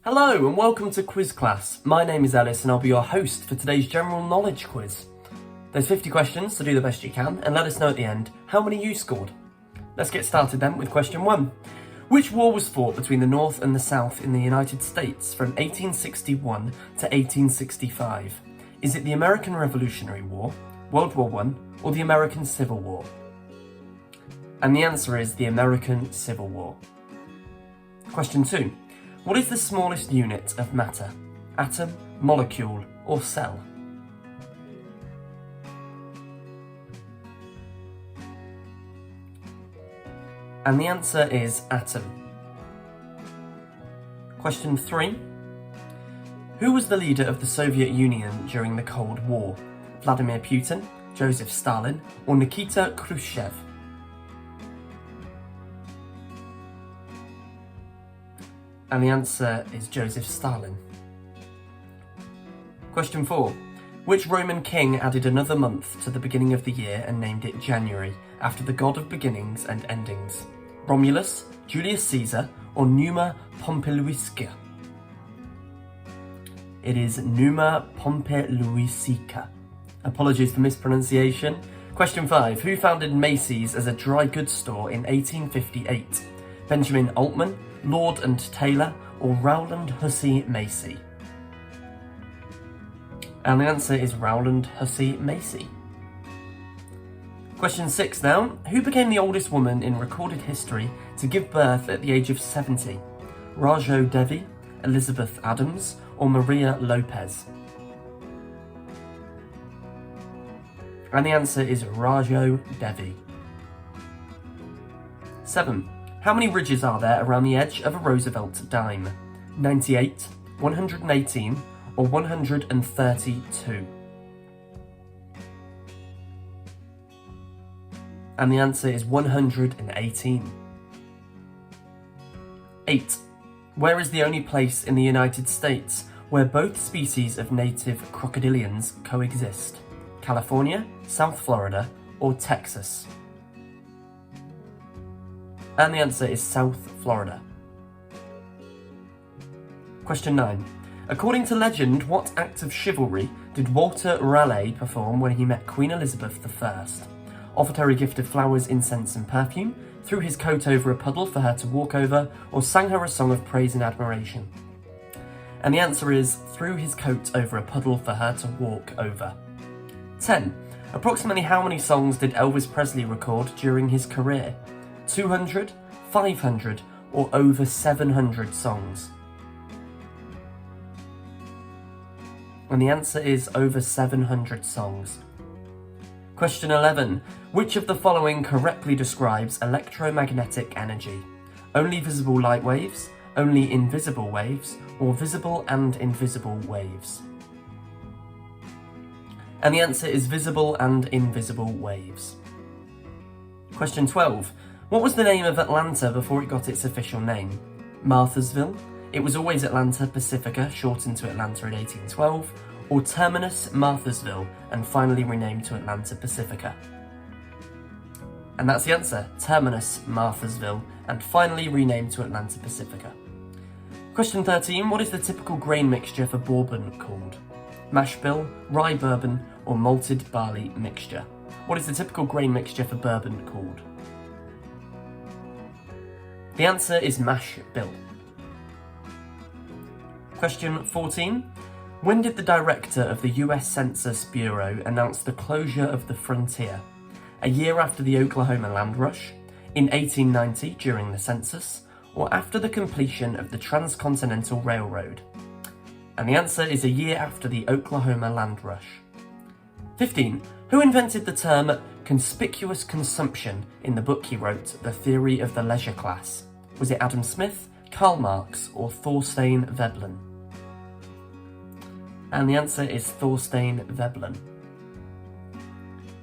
Hello and welcome to Quiz Class. My name is Ellis and I'll be your host for today's general knowledge quiz. There's 50 questions, so do the best you can and let us know at the end how many you scored. Let's get started then with question 1. Which war was fought between the North and the South in the United States from 1861 to 1865? Is it the American Revolutionary War, World War I, or the American Civil War? And the answer is the American Civil War. Question 2. What is the smallest unit of matter? Atom, molecule, or cell? And the answer is atom. Question 3. Who was the leader of the Soviet Union during the Cold War? Vladimir Putin, Joseph Stalin, or Nikita Khrushchev? And the answer is Joseph Stalin. Question 4. Which Roman king added another month to the beginning of the year and named it January, after the god of beginnings and endings? Romulus, Julius Caesar, or Numa Pompeiusca? It is Numa Pompeiusca. Apologies for mispronunciation. Question 5. Who founded Macy's as a dry goods store in 1858? Benjamin Altman, Lord and Taylor, or Rowland Hussey Macy? And the answer is Rowland Hussey Macy. Question 6 now. Who became the oldest woman in recorded history to give birth at the age of 70? Rajo Devi, Elizabeth Adams, or Maria Lopez? And the answer is Rajo Devi. 7. How many ridges are there around the edge of a Roosevelt dime? 98, 118, or 132? And the answer is 118. 8. Where is the only place in the United States where both species of native crocodilians coexist? California, South Florida, or Texas? And the answer is South Florida. Question 9. According to legend, what act of chivalry did Walter Raleigh perform when he met Queen Elizabeth I? Offered her a gift of flowers, incense and perfume, threw his coat over a puddle for her to walk over, or sang her a song of praise and admiration? And the answer is threw his coat over a puddle for her to walk over. 10. Approximately how many songs did Elvis Presley record during his career? 200, 500, or over 700 songs? And the answer is over 700 songs. Question 11. Which of the following correctly describes electromagnetic energy? Only visible light waves, only invisible waves, or visible and invisible waves? And the answer is visible and invisible waves. Question 12. What was the name of Atlanta before it got its official name? Marthasville, it was always Atlanta Pacifica, shortened to Atlanta in 1812, or Terminus Marthasville, and finally renamed to Atlanta Pacifica? And that's the answer, Terminus Marthasville, and finally renamed to Atlanta Pacifica. Question 13, what is the typical grain mixture for bourbon called? Mash bill, rye bourbon, or malted barley mixture? What is the typical grain mixture for bourbon called? The answer is mash bill. Question 14. When did the director of the US Census Bureau announce the closure of the frontier? A year after the Oklahoma land rush, in 1890 during the census, or after the completion of the Transcontinental Railroad? And the answer is a year after the Oklahoma land rush. 15. Who invented the term conspicuous consumption in the book he wrote, The Theory of the Leisure Class? Was it Adam Smith, Karl Marx, or Thorstein Veblen? And the answer is Thorstein Veblen.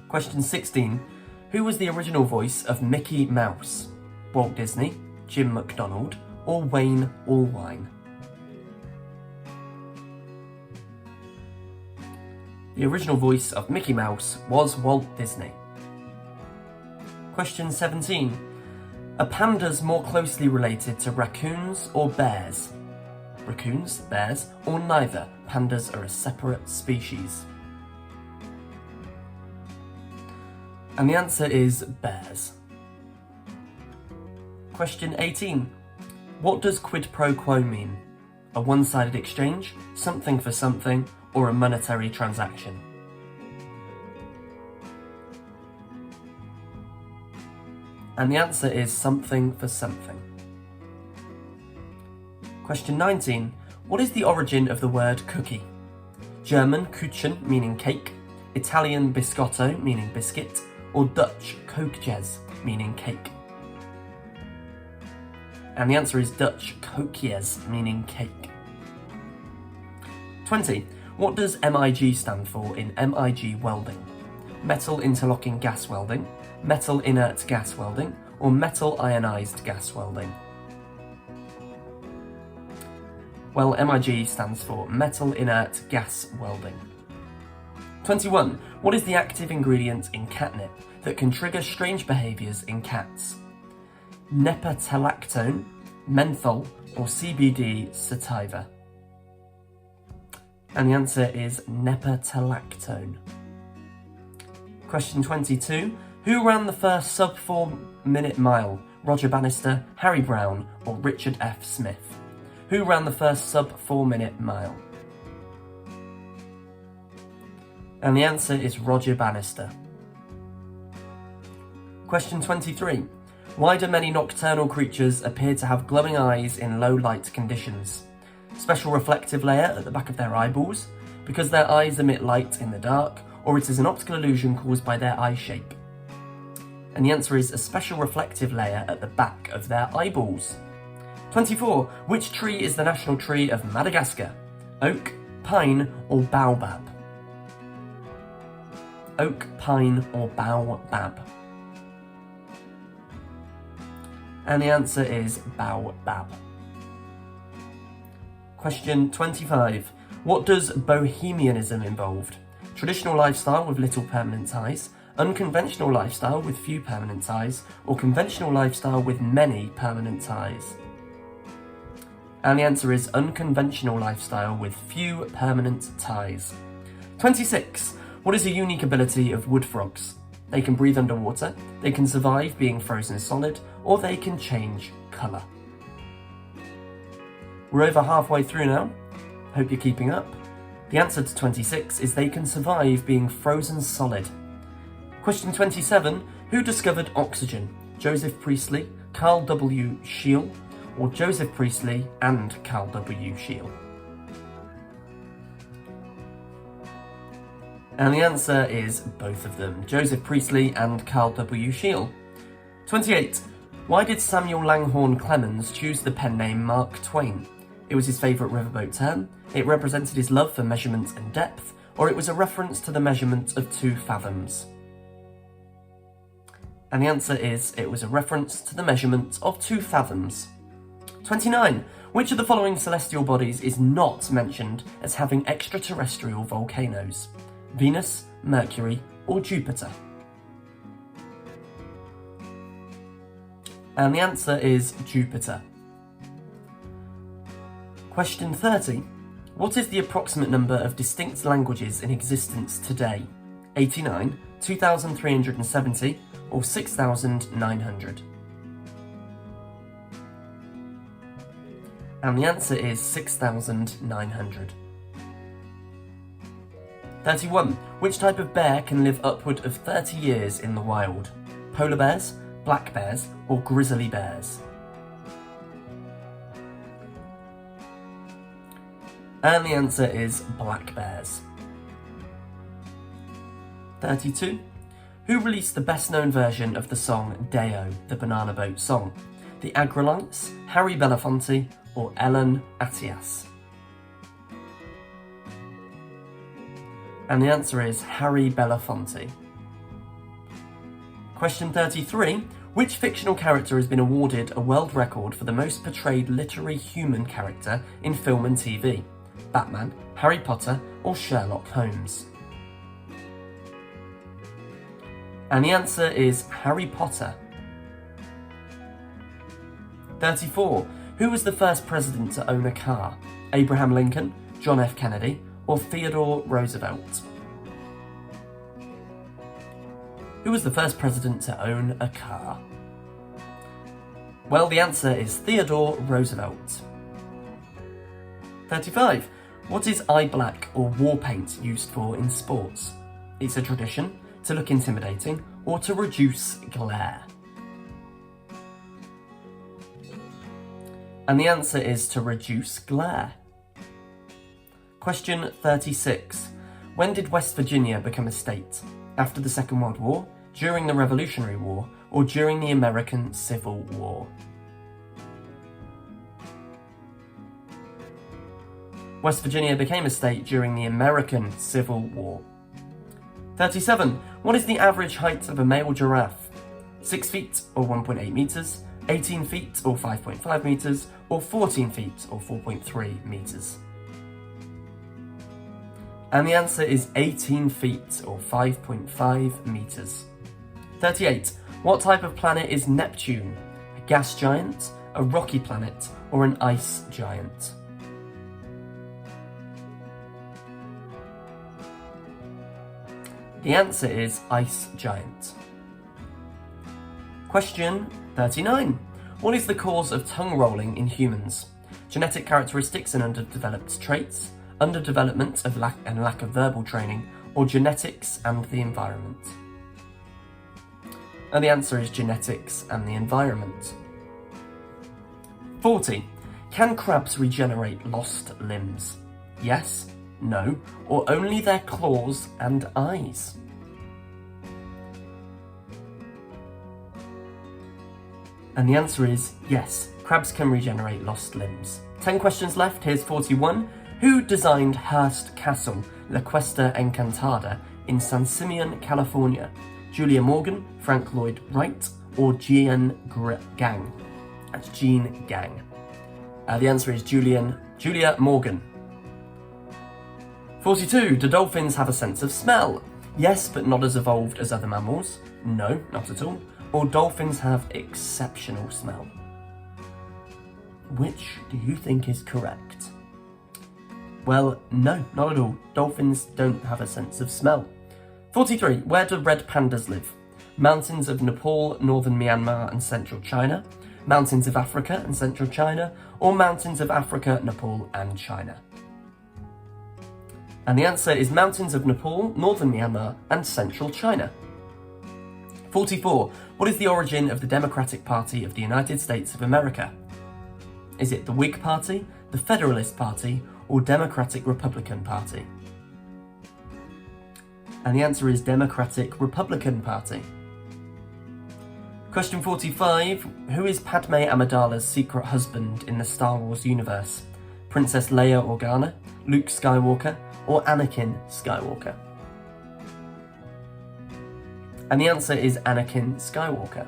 Question 16. Who was the original voice of Mickey Mouse? Walt Disney, Jim McDonald, or Wayne Allwine? The original voice of Mickey Mouse was Walt Disney. Question 17. Are pandas more closely related to raccoons or bears? raccoons, bears, or neither? Pandas are a separate species. And the answer is bears. Question 18. What does quid pro quo mean? A one-sided exchange, something for something, or a monetary transaction? And the answer is something for something. Question 19. What is the origin of the word cookie? German Kuchen, meaning cake, Italian biscotto, meaning biscuit, or Dutch koekjes, meaning cake? And the answer is Dutch koekjes, meaning cake. 20. What does MIG stand for in MIG welding? Metal interlocking gas welding, metal inert gas welding, or metal ionized gas welding? Well, MIG stands for metal inert gas welding. 21. What is the active ingredient in catnip that can trigger strange behaviours in cats? Nepetalactone, menthol, or CBD sativa? And the answer is nepetalactone. Question 22. Who ran the first sub 4 minute mile? Roger Bannister, Harry Brown, or Richard F. Smith? Who ran the first sub 4 minute mile? And the answer is Roger Bannister. Question 23. Why do many nocturnal creatures appear to have glowing eyes in low light conditions? Special reflective layer at the back of their eyeballs, because their eyes emit light in the dark, or it is an optical illusion caused by their eye shape? And the answer is a special reflective layer at the back of their eyeballs. 24. Which tree is the national tree of Madagascar? Oak, pine, or baobab? Oak, pine, or baobab? And the answer is baobab. Question 25. What does bohemianism involve? Traditional lifestyle with little permanent ties, unconventional lifestyle with few permanent ties, or conventional lifestyle with many permanent ties? And the answer is unconventional lifestyle with few permanent ties. 26. What is a unique ability of wood frogs? They can breathe underwater, they can survive being frozen solid, or they can change colour. We're over halfway through now. Hope you're keeping up. The answer to 26 is they can survive being frozen solid. Question 27. Who discovered oxygen? Joseph Priestley, Carl W. Scheele, or Joseph Priestley and Carl W. Scheele? And the answer is both of them, Joseph Priestley and Carl W. Scheele. 28. Why did Samuel Langhorne Clemens choose the pen name Mark Twain? It was his favourite riverboat term, it represented his love for measurement and depth, or it was a reference to the measurement of 2 fathoms? And the answer is it was a reference to the measurement of 2 fathoms. 29. Which of the following celestial bodies is not mentioned as having extraterrestrial volcanoes? Venus, Mercury, or Jupiter? And the answer is Jupiter. Question 30. What is the approximate number of distinct languages in existence today? 89, 2,370, or 6,900? And the answer is 6,900. 31. Which type of bear can live upward of 30 years in the wild? Polar bears, black bears, or grizzly bears? And the answer is black bears. 32. Who released the best known version of the song Deo, the Banana Boat song? The Agrolites, Harry Belafonte, or Ellen Attias? And the answer is Harry Belafonte. Question 33. Which fictional character has been awarded a world record for the most portrayed literary human character in film and TV? Batman, Harry Potter, or Sherlock Holmes? And the answer is Harry Potter. 34. Who was the first president to own a car? Abraham Lincoln, John F. Kennedy, or Theodore Roosevelt? Who was the first president to own a car? Well, the answer is Theodore Roosevelt. 35. What is eye black or war paint used for in sports? It's a tradition, to look intimidating, or to reduce glare. And the answer is to reduce glare. Question 36. When did West Virginia become a state? After the Second World War, during the Revolutionary War, or during the American Civil War? West Virginia became a state during the American Civil War. 37. What is the average height of a male giraffe? 6 feet or 1.8 metres, 18 feet or 5.5 metres, or 14 feet or 4.3 metres? And the answer is 18 feet or 5.5 metres. 38. What type of planet is Neptune? A gas giant, a rocky planet, or an ice giant? The answer is ice giant. Question 39. What is the cause of tongue rolling in humans? Genetic characteristics and underdeveloped traits, underdevelopment of lack of verbal training, or genetics and the environment? And the answer is genetics and the environment. 40. Can crabs regenerate lost limbs? Yes, no, or only their claws and eyes? And the answer is yes, crabs can regenerate lost limbs. 10 questions left, here's 41. Who designed Hearst Castle, La Cuesta Encantada, in San Simeon, California? Julia Morgan, Frank Lloyd Wright, or Jean Gang? That's Jean Gang. The answer is Julia Morgan. 42. Do dolphins have a sense of smell? Yes, but not as evolved as other mammals. No, not at all. Or dolphins have exceptional smell. Which do you think is correct? Well, no, not at all. Dolphins don't have a sense of smell. 43. Where do red pandas live? Mountains of Nepal, northern Myanmar and central China, mountains of Africa and central China, or mountains of Africa, Nepal and China? And the answer is mountains of Nepal, northern Myanmar and central China. 44. What is the origin of the Democratic Party of the United States of America? Is it the Whig Party, the Federalist Party, or Democratic Republican Party? And the answer is Democratic Republican Party. Question 45. Who is Padme Amidala's secret husband in the Star Wars universe? Princess Leia Organa, Luke Skywalker, or Anakin Skywalker? And the answer is Anakin Skywalker.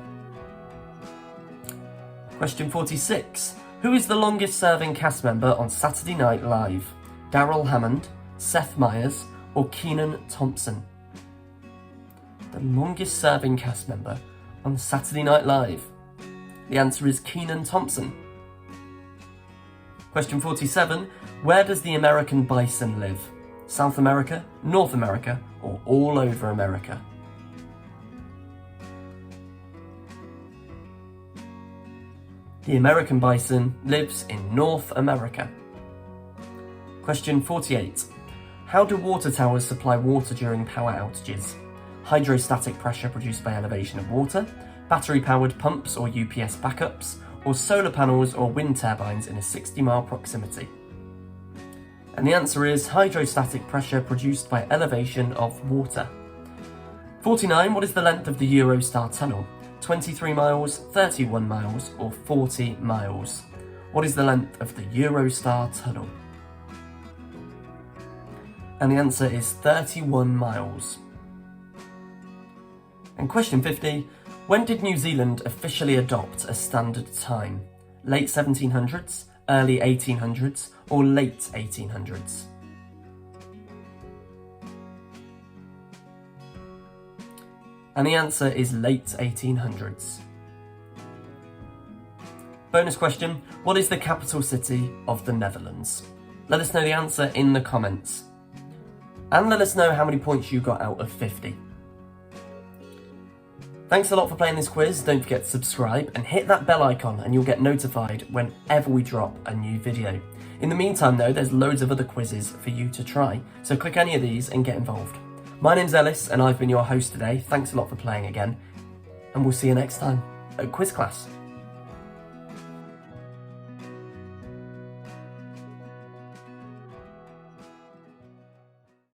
Question 46. Who is the longest serving cast member on Saturday Night Live? Darrell Hammond, Seth Meyers, or Kenan Thompson? The longest serving cast member on Saturday Night Live. The answer is Kenan Thompson. Question 47. Where does the American bison live? South America, North America, or all over America? The American bison lives in North America. Question 48. How do water towers supply water during power outages? Hydrostatic pressure produced by elevation of water, battery-powered pumps or UPS backups, or solar panels or wind turbines in a 60-mile proximity? And the answer is hydrostatic pressure produced by elevation of water. 49. What is the length of the Eurostar tunnel? 23 miles, 31 miles, or 40 miles? What is the length of the Eurostar tunnel? And the answer is 31 miles. And question 50. When did New Zealand officially adopt a standard time? Late 1700s, early 1800s, or late 1800s? And the answer is late 1800s. Bonus question, what is the capital city of the Netherlands? Let us know the answer in the comments. And let us know how many points you got out of 50. Thanks a lot for playing this quiz. Don't forget to subscribe and hit that bell icon and you'll get notified whenever we drop a new video. In the meantime though, there's loads of other quizzes for you to try, so click any of these and get involved. My name's Ellis and I've been your host today. Thanks a lot for playing again, and we'll see you next time at Quiz Class.